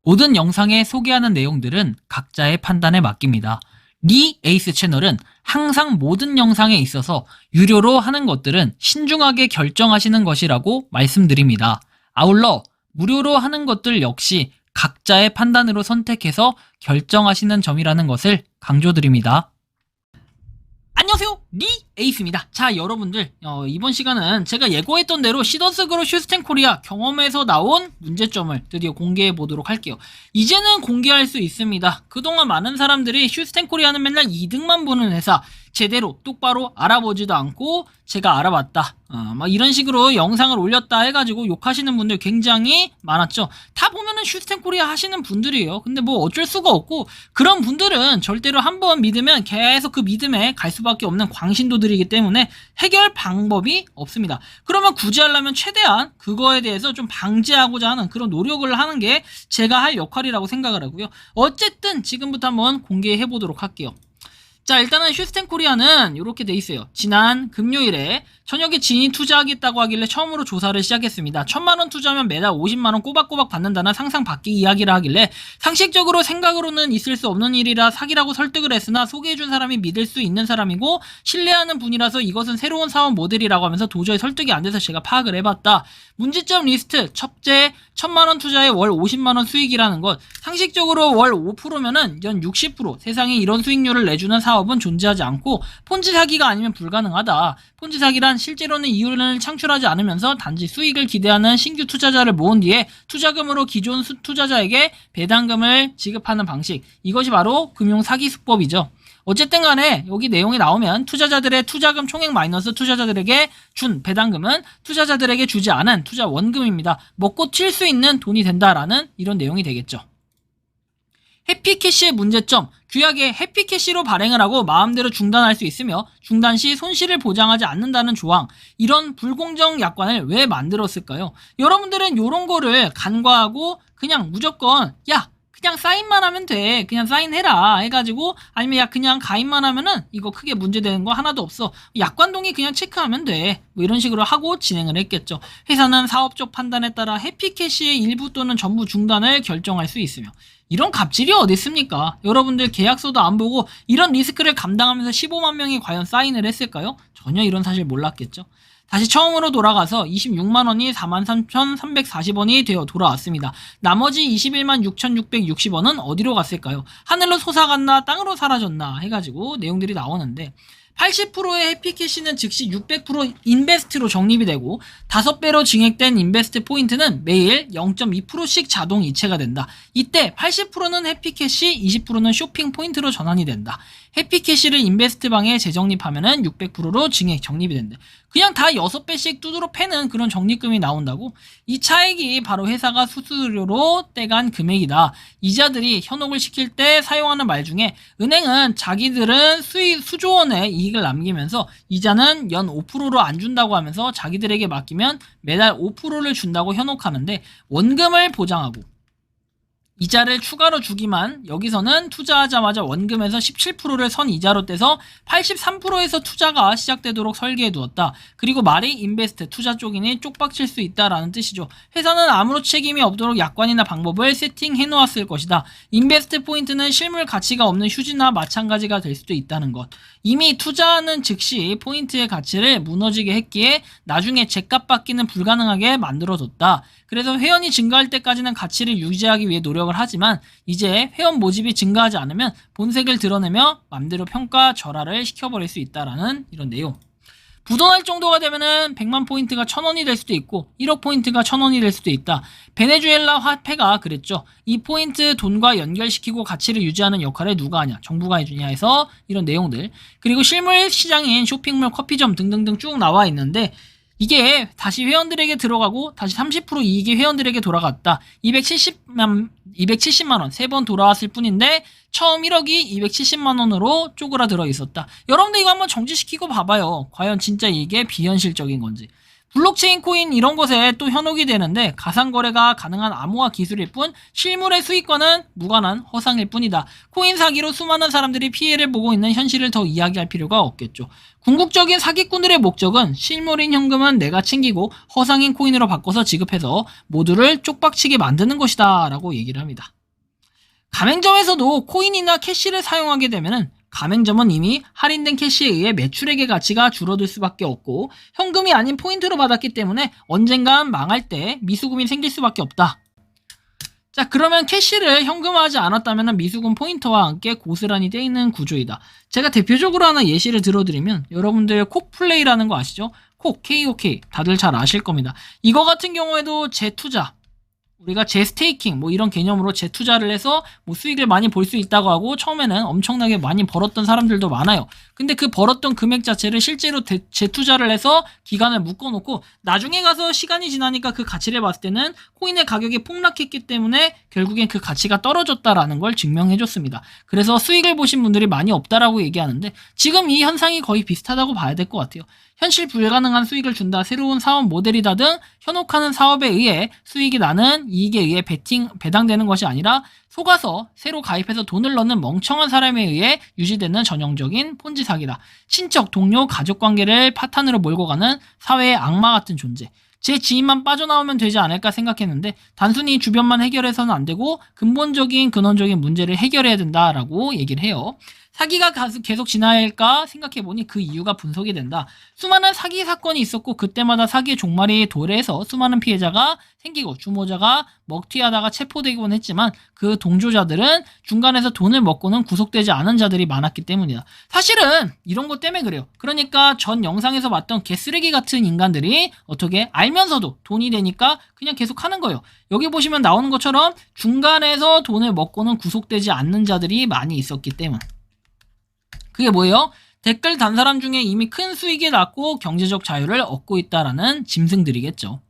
모든 영상에 소개하는 내용들은 각자의 판단에 맡깁니다. 리 에이스 채널은 항상 모든 영상에 있어서 유료로 하는 것들은 신중하게 결정하시는 것이라고 말씀드립니다. 아울러 무료로 하는 것들 역시 각자의 판단으로 선택해서 결정하시는 점이라는 것을 강조드립니다. 안녕하세요, 리 에이스입니다. 자, 여러분들 이번 시간은 제가 예고했던 대로 시더스그로 슈스텐 코리아 경험에서 나온 문제점을 드디어 공개해 보도록 할게요. 이제는 공개할 수 있습니다. 그동안 많은 사람들이 슈스텐 코리아는 맨날 이득만 보는 회사, 제대로 똑바로 알아보지도 않고 제가 알아봤다, 막 이런 식으로 영상을 올렸다 해가지고 욕하시는 분들 굉장히 많았죠. 다 보면은 슈스텐 코리아 하시는 분들이에요. 근데 뭐 어쩔 수가 없고, 그런 분들은 절대로 한번 믿으면 계속 그 믿음에 갈 수밖에 없는 광신도들이기 때문에 해결 방법이 없습니다. 그러면 굳이 하려면 최대한 그거에 대해서 좀 방지하고자 하는 그런 노력을 하는 게 제가 할 역할이라고 생각을 하고요. 어쨌든 지금부터 한번 공개해 보도록 할게요. 자, 일단은 슈스텐 코리아는 이렇게 돼 있어요. 지난 금요일에 저녁에 지인이 투자하겠다고 하길래 처음으로 조사를 시작했습니다. 1000만원 투자하면 매달 50만원 꼬박꼬박 받는다는 상상 밖의 이야기를 하길래 상식적으로 생각으로는 있을 수 없는 일이라 사기라고 설득을 했으나 소개해준 사람이 믿을 수 있는 사람이고 신뢰하는 분이라서 이것은 새로운 사업 모델이라고 하면서 도저히 설득이 안 돼서 제가 파악을 해봤다. 문제점 리스트 첫째, 1000만원 투자에 월 50만원 수익이라는 것. 상식적으로 월 5%면은 연 60%, 세상에 이런 수익률을 내주는 사업은 존재하지 않고 폰지 사기가 아니면 불가능하다. 폰지 사기란 실제로는 이윤을 창출하지 않으면서 단지 수익을 기대하는 신규 투자자를 모은 뒤에 투자금으로 기존 투자자에게 배당금을 지급하는 방식. 이것이 바로 금융 사기 수법이죠. 어쨌든 간에 여기 내용이 나오면 투자자들의 투자금 총액 마이너스 투자자들에게 준 배당금은 투자자들에게 주지 않은 투자 원금입니다. 먹고 튈 수 있는 돈이 된다라는 이런 내용이 되겠죠. 해피캐시의 문제점, 규약에 해피캐시로 발행을 하고 마음대로 중단할 수 있으며 중단 시 손실을 보장하지 않는다는 조항, 이런 불공정 약관을 왜 만들었을까요? 여러분들은 이런 거를 간과하고 그냥 무조건 그냥 사인만 하면 돼, 그냥 사인해라 해가지고, 아니면 그냥 가입만 하면은 이거 크게 문제되는 거 하나도 없어, 약관동의 그냥 체크하면 돼, 뭐 이런 식으로 하고 진행을 했겠죠. 회사는 사업적 판단에 따라 해피캐시의 일부 또는 전부 중단을 결정할 수 있으며, 이런 갑질이 어디 있습니까? 여러분들 계약서도 안 보고 이런 리스크를 감당하면서 15만 명이 과연 사인을 했을까요? 전혀 이런 사실 몰랐겠죠. 다시 처음으로 돌아가서 26만원이 43,340원이 되어 돌아왔습니다. 나머지 216,660원은 어디로 갔을까요? 하늘로 솟아갔나 땅으로 사라졌나 해가지고 내용들이 나오는데, 80%의 해피캐시는 즉시 600% 인베스트로 적립이 되고 5배로 증액된 인베스트 포인트는 매일 0.2%씩 자동 이체가 된다. 이때 80%는 해피캐시, 20%는 쇼핑 포인트로 전환이 된다. 해피캐시를 인베스트 방에 재적립하면은 600%로 증액 적립이 된다. 그냥 다 6배씩 두드러 패는 그런 적립금이 나온다고? 이 차액이 바로 회사가 수수료로 떼간 금액이다. 이자들이 현혹을 시킬 때 사용하는 말 중에, 은행은 자기들은 수조원의 이익을 남기면서 이자는 연 5%로 안 준다고 하면서 자기들에게 맡기면 매달 5%를 준다고 현혹하는데, 원금을 보장하고 이자를 추가로 주기만, 여기서는 투자하자마자 원금에서 17%를 선이자로 떼서 83%에서 투자가 시작되도록 설계해 두었다. 그리고 말이 인베스트, 투자 쪽이니 쪽박칠 수 있다라는 뜻이죠. 회사는 아무런 책임이 없도록 약관이나 방법을 세팅해 놓았을 것이다. 인베스트 포인트는 실물 가치가 없는 휴지나 마찬가지가 될 수도 있다는 것. 이미 투자하는 즉시 포인트의 가치를 무너지게 했기에 나중에 제값 받기는 불가능하게 만들어뒀다. 그래서 회원이 증가할 때까지는 가치를 유지하기 위해 노력을 하지만 이제 회원 모집이 증가하지 않으면 본색을 드러내며 맘대로 평가 절하를 시켜버릴 수 있다라는 이런 내용. 부도날 정도가 되면은 100만 포인트가 1000원이 될 수도 있고 1억 포인트가 1000원이 될 수도 있다. 베네수엘라 화폐가 그랬죠. 이 포인트 돈과 연결시키고 가치를 유지하는 역할을 누가 하냐, 정부가 해주냐 해서 이런 내용들. 그리고 실물 시장인 쇼핑몰, 커피점 등등등 쭉 나와 있는데, 이게 다시 회원들에게 들어가고 다시 30% 이익이 회원들에게 돌아갔다. 270만원 3번 돌아왔을 뿐인데 처음 1억이 270만원으로 쪼그라들어 있었다. 여러분들 이거 한번 정지시키고 봐봐요. 과연 진짜 이게 비현실적인 건지. 블록체인 코인 이런 것에 또 현혹이 되는데 가상거래가 가능한 암호화 기술일 뿐 실물의 수익과는 무관한 허상일 뿐이다. 코인 사기로 수많은 사람들이 피해를 보고 있는 현실을 더 이야기할 필요가 없겠죠. 궁극적인 사기꾼들의 목적은 실물인 현금은 내가 챙기고 허상인 코인으로 바꿔서 지급해서 모두를 쪽박치게 만드는 것이다 라고 얘기를 합니다. 가맹점에서도 코인이나 캐시를 사용하게 되면은 가맹점은 이미 할인된 캐시에 의해 매출액의 가치가 줄어들 수밖에 없고 현금이 아닌 포인트로 받았기 때문에 언젠간 망할 때 미수금이 생길 수밖에 없다. 자, 그러면 캐시를 현금화하지 않았다면 미수금 포인트와 함께 고스란히 떼 있는 구조이다. 제가 대표적으로 하나 예시를 들어드리면 여러분들 콕플레이라는 거 아시죠? 콕, KOK 다들 잘 아실 겁니다. 이거 같은 경우에도 재투자, 우리가 재스테이킹 뭐 이런 개념으로 재투자를 해서 뭐 수익을 많이 볼 수 있다고 하고 처음에는 엄청나게 많이 벌었던 사람들도 많아요. 근데 그 벌었던 금액 자체를 실제로 재투자를 해서 기간을 묶어놓고 나중에 가서 시간이 지나니까 그 가치를 봤을 때는 코인의 가격이 폭락했기 때문에 결국엔 그 가치가 떨어졌다라는 걸 증명해줬습니다. 그래서 수익을 보신 분들이 많이 없다라고 얘기하는데 지금 이 현상이 거의 비슷하다고 봐야 될 것 같아요. 현실 불가능한 수익을 준다, 새로운 사업 모델이다 등 현혹하는 사업에 의해 수익이 나는 이익에 의해 배당되는 것이 아니라 속아서 새로 가입해서 돈을 넣는 멍청한 사람에 의해 유지되는 전형적인 폰지 사기다. 친척, 동료, 가족관계를 파탄으로 몰고 가는 사회의 악마 같은 존재. 제 지인만 빠져나오면 되지 않을까 생각했는데 단순히 주변만 해결해서는 안 되고 근본적인 근원적인 문제를 해결해야 된다라고 얘기를 해요. 사기가 계속 진화할까 생각해보니 그 이유가 분석이 된다. 수많은 사기 사건이 있었고 그때마다 사기의 종말이 도래해서 수많은 피해자가 생기고 주모자가 먹튀하다가 체포되곤 했지만 그 동조자들은 중간에서 돈을 먹고는 구속되지 않은 자들이 많았기 때문이다. 사실은 이런 것 때문에 그래요. 그러니까 전 영상에서 봤던 개쓰레기 같은 인간들이 어떻게 알면서도 돈이 되니까 그냥 계속 하는 거예요. 여기 보시면 나오는 것처럼 중간에서 돈을 먹고는 구속되지 않는 자들이 많이 있었기 때문. 그게 뭐예요? 댓글 단 사람 중에 이미 큰 수익이 났고 경제적 자유를 얻고 있다라는 짐승들이겠죠.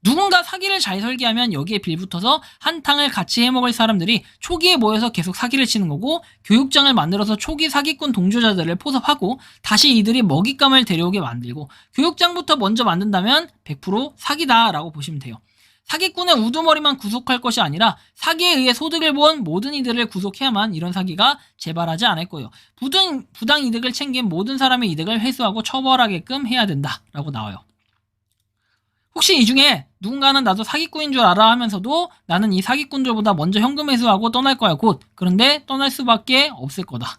누군가 사기를 잘 설계하면 여기에 빌붙어서 한탕을 같이 해먹을 사람들이 초기에 모여서 계속 사기를 치는 거고 교육장을 만들어서 초기 사기꾼 동조자들을 포섭하고 다시 이들이 먹잇감을 데려오게 만들고 교육장부터 먼저 만든다면 100% 사기다라고 보시면 돼요. 사기꾼의 우두머리만 구속할 것이 아니라 사기에 의해 소득을 본 모든 이들을 구속해야만 이런 사기가 재발하지 않을 거예요. 부당 이득을 챙긴 모든 사람의 이득을 회수하고 처벌하게끔 해야 된다라고 나와요. 혹시 이 중에 누군가는 나도 사기꾼인 줄 알아 하면서도 나는 이 사기꾼들보다 먼저 현금 회수하고 떠날 거야 곧. 그런데 떠날 수밖에 없을 거다.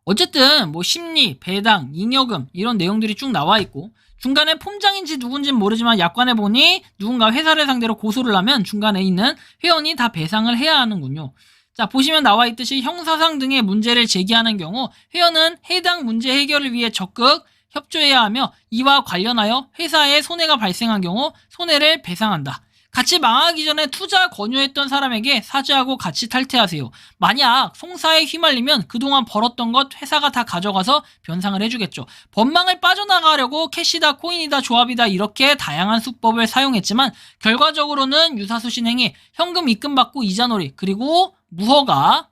어쨌든 뭐 심리, 배당, 잉여금 이런 내용들이 쭉 나와 있고 중간에 폼장인지 누군지는 모르지만 약관에 보니 누군가 회사를 상대로 고소를 하면 중간에 있는 회원이 다 배상을 해야 하는군요. 자, 보시면 나와 있듯이 형사상 등의 문제를 제기하는 경우 회원은 해당 문제 해결을 위해 적극 협조해야 하며 이와 관련하여 회사에 손해가 발생한 경우 손해를 배상한다. 같이 망하기 전에 투자 권유했던 사람에게 사죄하고 같이 탈퇴하세요. 만약 송사에 휘말리면 그동안 벌었던 것 회사가 다 가져가서 변상을 해주겠죠. 법망을 빠져나가려고 캐시다, 코인이다, 조합이다 이렇게 다양한 수법을 사용했지만 결과적으로는 유사수신 행위, 현금 입금받고 이자놀이, 그리고 무허가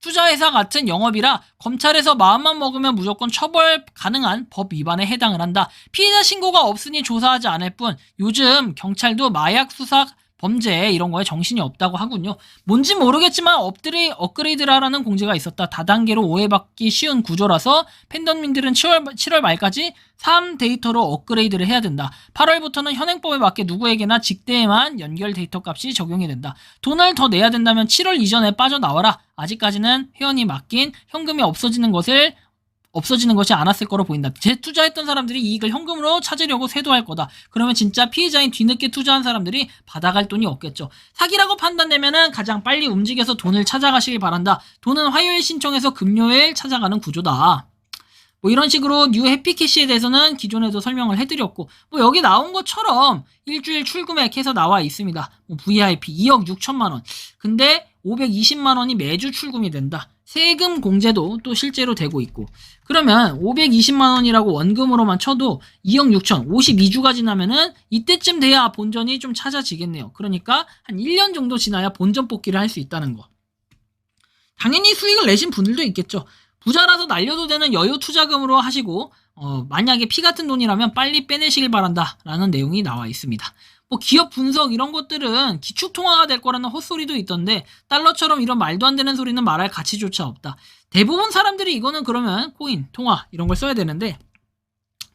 투자회사 같은 영업이라 검찰에서 마음만 먹으면 무조건 처벌 가능한 법 위반에 해당을 한다. 피해자 신고가 없으니 조사하지 않을 뿐 요즘 경찰도 마약 수사 범죄 이런 거에 정신이 없다고 하군요. 뭔진 모르겠지만 업그레이드를 하라는 공지가 있었다. 다단계로 오해받기 쉬운 구조라서 팬덤민들은 7월 말까지 3 데이터로 업그레이드를 해야 된다. 8월부터는 현행법에 맞게 누구에게나 직대에만 연결 데이터 값이 적용이 된다. 돈을 더 내야 된다면 7월 이전에 빠져나와라. 아직까지는 회원이 맡긴 현금이 없어지는 것이 않았을 거로 보인다. 재투자했던 사람들이 이익을 현금으로 찾으려고 세도할 거다. 그러면 진짜 피해자인 뒤늦게 투자한 사람들이 받아갈 돈이 없겠죠. 사기라고 판단되면 가장 빨리 움직여서 돈을 찾아가시길 바란다. 돈은 화요일 신청해서 금요일 찾아가는 구조다. 뭐 이런 식으로 뉴 해피캐시에 대해서는 기존에도 설명을 해드렸고 뭐 여기 나온 것처럼 일주일 출금액 해서 나와 있습니다. 뭐 VIP 2억 6천만 원. 근데 520만 원이 매주 출금이 된다. 세금 공제도 또 실제로 되고 있고 그러면 520만 원이라고 원금으로만 쳐도 2억 6천 52주가 지나면은 이때쯤 돼야 본전이 좀 찾아지겠네요. 그러니까 한 1년 정도 지나야 본전 뽑기를 할 수 있다는 거. 당연히 수익을 내신 분들도 있겠죠. 부자라서 날려도 되는 여유 투자금으로 하시고 만약에 피 같은 돈이라면 빨리 빼내시길 바란다 라는 내용이 나와 있습니다. 뭐 기업 분석 이런 것들은 기축통화가 될 거라는 헛소리도 있던데 달러처럼 이런 말도 안 되는 소리는 말할 가치조차 없다. 대부분 사람들이 이거는 그러면 코인, 통화 이런 걸 써야 되는데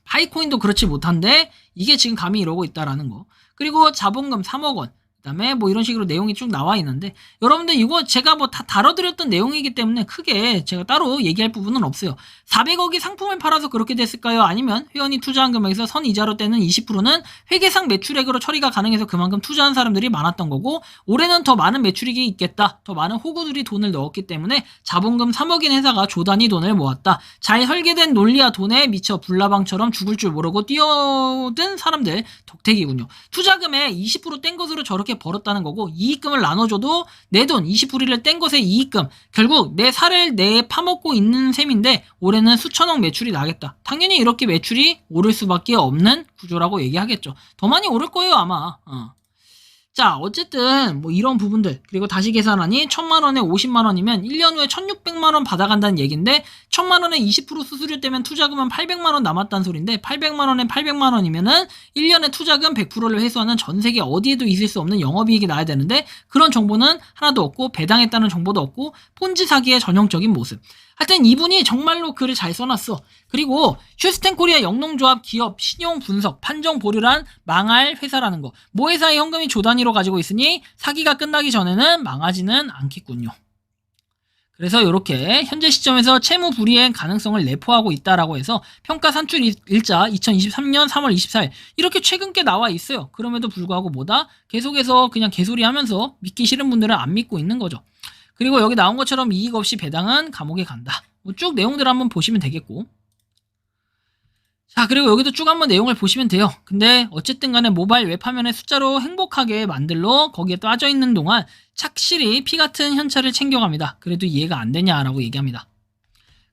파이코인도 그렇지 못한데 이게 지금 감히 이러고 있다라는 거. 그리고 자본금 3억 원 그다음에 뭐 이런 식으로 내용이 쭉 나와 있는데 여러분들 이거 제가 뭐 다 다뤄드렸던 내용이기 때문에 크게 제가 따로 얘기할 부분은 없어요. 400억이 상품을 팔아서 그렇게 됐을까요? 아니면 회원이 투자한 금액에서 선이자로 떼는 20%는 회계상 매출액으로 처리가 가능해서 그만큼 투자한 사람들이 많았던 거고 올해는 더 많은 매출이익이 있겠다. 더 많은 호구들이 돈을 넣었기 때문에 자본금 3억인 회사가 조단위 돈을 모았다. 잘 설계된 논리와 돈에 미쳐 불나방처럼 죽을 줄 모르고 뛰어든 사람들 덕택이군요. 투자금에 20%뗀 것으로 저렇게 벌었다는 거고 이익금을 나눠줘도 내 돈 20%를 뗀 것의 이익금 결국 내 살을 내 파먹고 있는 셈인데 올해는 수천억 매출이 나겠다. 당연히 이렇게 매출이 오를 수밖에 없는 구조라고 얘기하겠죠. 더 많이 오를 거예요 아마. 자 어쨌든 뭐 이런 부분들 그리고 다시 계산하니 1000만원에 50만원이면 1년 후에 1600만원 받아간다는 얘기인데 1000만원에 20% 수수료 떼면 투자금은 800만원 남았다는 소린데 800만원에 800만원이면은 1년에 투자금 100%를 회수하는 전세계 어디에도 있을 수 없는 영업이익이 나야 되는데 그런 정보는 하나도 없고 배당했다는 정보도 없고 폰지 사기의 전형적인 모습. 하여튼 이분이 정말로 글을 잘 써놨어. 그리고 휴스텐코리아 영농조합 기업 신용 분석 판정 보류란 망할 회사라는 거. 모 회사의 현금이 조 단위로 가지고 있으니 사기가 끝나기 전에는 망하지는 않겠군요. 그래서 이렇게 현재 시점에서 채무 불이행 가능성을 내포하고 있다라고 해서 평가 산출 일자 2023년 3월 24일 이렇게 최근 게 나와 있어요. 그럼에도 불구하고 뭐다? 계속해서 그냥 개소리 하면서 믿기 싫은 분들은 안 믿고 있는 거죠. 그리고 여기 나온 것처럼 이익 없이 배당은 감옥에 간다. 뭐 쭉 내용들 한번 보시면 되겠고. 자 그리고 여기도 쭉 한번 내용을 보시면 돼요. 근데 어쨌든 간에 모바일 웹화면에 숫자로 행복하게 만들러 거기에 빠져있는 동안 착실히 피같은 현찰을 챙겨갑니다. 그래도 이해가 안 되냐라고 얘기합니다.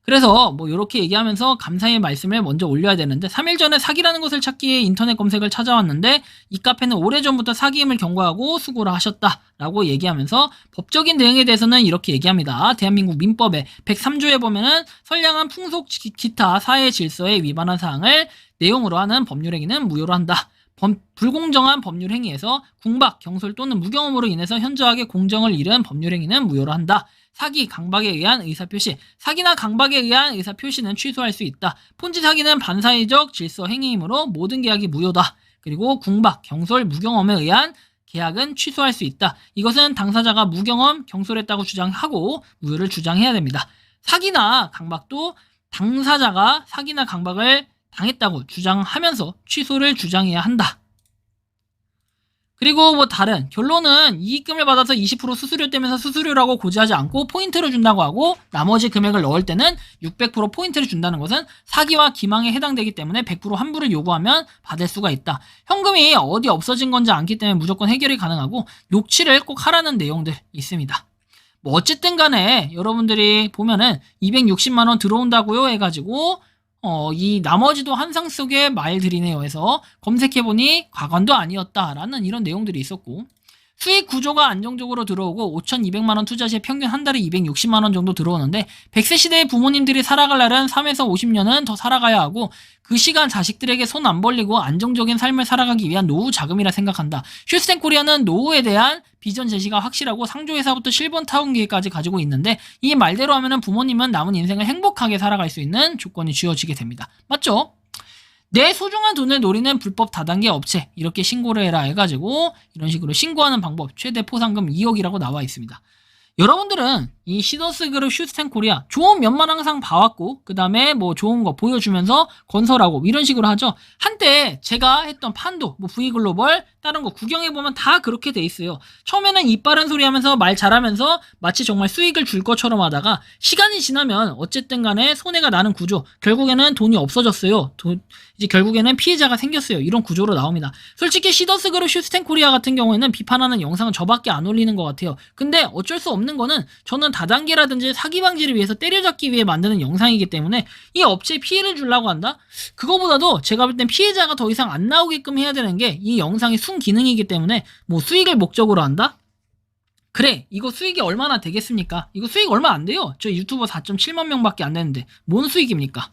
그래서 뭐 이렇게 얘기하면서 감사의 말씀을 먼저 올려야 되는데 3일 전에 사기라는 것을 찾기 위해 인터넷 검색을 찾아왔는데 이 카페는 오래전부터 사기임을 경고하고 수고를 하셨다라고 얘기하면서 법적인 대응에 대해서는 이렇게 얘기합니다. 대한민국 민법에 103조에 보면은 선량한 풍속 기타 사회 질서에 위반한 사항을 내용으로 하는 법률 행위는 무효로 한다. 불공정한 법률 행위에서 궁박, 경솔 또는 무경험으로 인해서 현저하게 공정을 잃은 법률 행위는 무효로 한다. 사기, 강박에 의한 의사표시. 사기나 강박에 의한 의사표시는 취소할 수 있다. 폰지 사기는 반사회적 질서 행위이므로 모든 계약이 무효다. 그리고 궁박, 경솔, 무경험에 의한 계약은 취소할 수 있다. 이것은 당사자가 무경험, 경솔했다고 주장하고 무효를 주장해야 됩니다. 사기나 강박도 당사자가 사기나 강박을 당했다고 주장하면서 취소를 주장해야 한다. 그리고 뭐 다른 결론은 이익금을 받아서 20% 수수료 떼면서 수수료라고 고지하지 않고 포인트를 준다고 하고 나머지 금액을 넣을 때는 600% 포인트를 준다는 것은 사기와 기망에 해당되기 때문에 100% 환불을 요구하면 받을 수가 있다. 현금이 어디 없어진 건지 않기 때문에 무조건 해결이 가능하고 녹취를 꼭 하라는 내용들 있습니다. 뭐 어쨌든 간에 여러분들이 보면은 260만원 들어온다고요 해가지고 이 나머지도 한상 속의 말들이네요 해서 검색해보니 과관도 아니었다라는 이런 내용들이 있었고 수익 구조가 안정적으로 들어오고 5,200만원 투자 시에 평균 한 달에 260만원 정도 들어오는데 100세 시대의 부모님들이 살아갈 날은 3에서 50년은 더 살아가야 하고 그 시간 자식들에게 손 안 벌리고 안정적인 삶을 살아가기 위한 노후 자금이라 생각한다. 휴스텐코리아는 노후에 대한 비전 제시가 확실하고 상조회사부터 실본 타운 계획까지 가지고 있는데 이 말대로 하면은 부모님은 남은 인생을 행복하게 살아갈 수 있는 조건이 주어지게 됩니다. 맞죠? 내 소중한 돈을 노리는 불법 다단계 업체 이렇게 신고를 해라 해가지고 이런 식으로 신고하는 방법 최대 포상금 2억이라고 나와 있습니다. 여러분들은 이 시더스그룹 휴스텐코리아 좋은 면만 항상 봐왔고 그 다음에 뭐 좋은 거 보여주면서 건설하고 이런 식으로 하죠. 한때 제가 했던 판도 뭐 V글로벌 다른 거 구경해보면 다 그렇게 돼 있어요. 처음에는 입 바른 소리 하면서 말 잘하면서 마치 정말 수익을 줄 것처럼 하다가 시간이 지나면 어쨌든 간에 손해가 나는 구조 결국에는 돈이 없어졌어요. 이제 결국에는 피해자가 생겼어요. 이런 구조로 나옵니다. 솔직히 시더스그룹 휴스텐코리아 같은 경우에는 비판하는 영상은 저밖에 안 올리는 것 같아요. 근데 어쩔 수 없는 거는 저는 다단계라든지 사기 방지를 위해서 때려잡기 위해 만드는 영상이기 때문에 이 업체에 피해를 주려고 한다? 그거보다도 제가 볼 땐 피해자가 더 이상 안 나오게끔 해야 되는 게 이 영상의 순기능이기 때문에 뭐 수익을 목적으로 한다? 그래 이거 수익이 얼마나 되겠습니까? 이거 수익 얼마 안 돼요. 저 유튜버 4.7만 명밖에 안 되는데 뭔 수익입니까?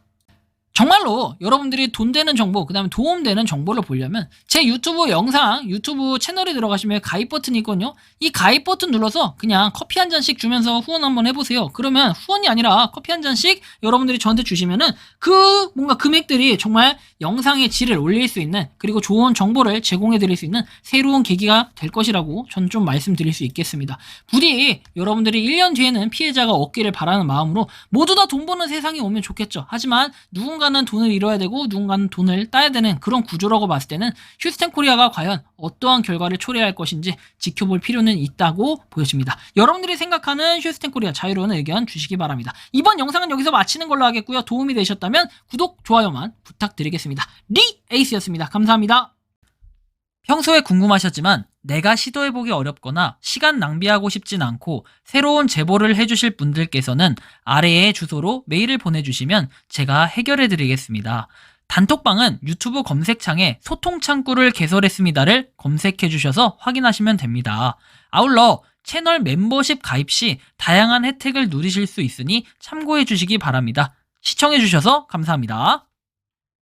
정말로 여러분들이 돈 되는 정보, 그 다음에 도움되는 정보를 보려면 제 유튜브 영상, 유튜브 채널에 들어가시면 가입 버튼이 있거든요. 이 가입 버튼 눌러서 그냥 커피 한 잔씩 주면서 후원 한번 해보세요. 그러면 후원이 아니라 커피 한 잔씩 여러분들이 저한테 주시면은 그 뭔가 금액들이 정말 영상의 질을 올릴 수 있는, 그리고 좋은 정보를 제공해 드릴 수 있는 새로운 계기가 될 것이라고 저는 좀 말씀드릴 수 있겠습니다. 부디 여러분들이 1년 뒤에는 피해자가 없기를 바라는 마음으로 모두 다 돈 버는 세상이 오면 좋겠죠. 하지만 누군가는 돈을 잃어야 되고 누군가는 돈을 따야 되는 그런 구조라고 봤을 때는 휴스텐 코리아가 과연 어떠한 결과를 초래할 것인지 지켜볼 필요는 있다고 보여집니다. 여러분들이 생각하는 휴스텐 코리아 자유로운 의견 주시기 바랍니다. 이번 영상은 여기서 마치는 걸로 하겠고요. 도움이 되셨다면 구독, 좋아요만 부탁드리겠습니다. 에이스였습니다. 감사합니다. 평소에 궁금하셨지만 내가 시도해보기 어렵거나 시간 낭비하고 싶진 않고 새로운 제보를 해주실 분들께서는 아래의 주소로 메일을 보내주시면 제가 해결해드리겠습니다. 단톡방은 유튜브 검색창에 소통창구를 개설했습니다를 검색해주셔서 확인하시면 됩니다. 아울러 채널 멤버십 가입 시 다양한 혜택을 누리실 수 있으니 참고해주시기 바랍니다. 시청해주셔서 감사합니다.